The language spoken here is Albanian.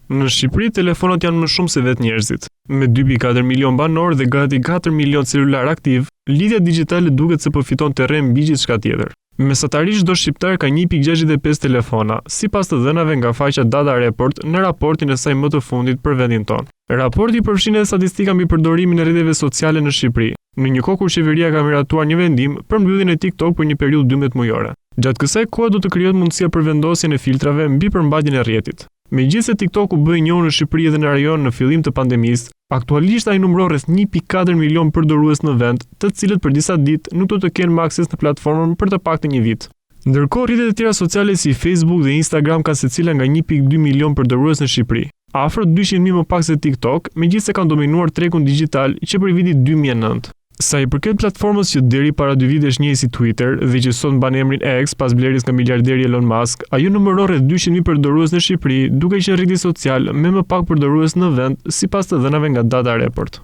Në Shqipëri, telefonat janë më shumë se vetë njerëzit. Me 2.4 milion banor dhe gati 4 milion celular aktiv, lidhja digjitale duket se përfiton terren mbi gjithçka tjetër. Mesatarisht çdo shqiptar ka 1.65 telefona, sipas të dhënave nga faqja Data Report në raportin e saj më të fundit për vendin tonë. Raporti përfshin edhe statistika mbi përdorimin e rrjeteve sociale në Shqipëri, në një kohë kur qeveria ka miratuar një vendim për mbylljen e TikTok për një periudhë 12 mujore. Gjatë kësaj kohe do të krijohet mundësia për vendosjen e filtrave mbi përmbajtjen e rrjetit. Megjithëse TikTok u bë i njohur në Shqipëri dhe në rajon në fillim të pandemisë, aktualisht ai numëron rreth 1.4 milion përdorues në vend, të cilët për disa ditë nuk do të kenë më akses në platformën për të paktën një vit. Ndërkohë, rrjetet e tjera sociale si Facebook dhe Instagram kanë secila nga 1.2 milion përdorues në Shqipëri, afër 200.000 më pak se TikTok, megjithëse kanë dominuar tregun digjital që për vitin 2009. Sa i përket platformës që deri para 2 vitesh njihej si Twitter dhe që sot mban emrin X pas blerjes nga miliarderi Elon Musk, ajo numëron rreth 200.000 përdorues në Shqipëri, duke qenë rrjeti social me më pak përdorues në vend, sipas të dhënave nga Data Report.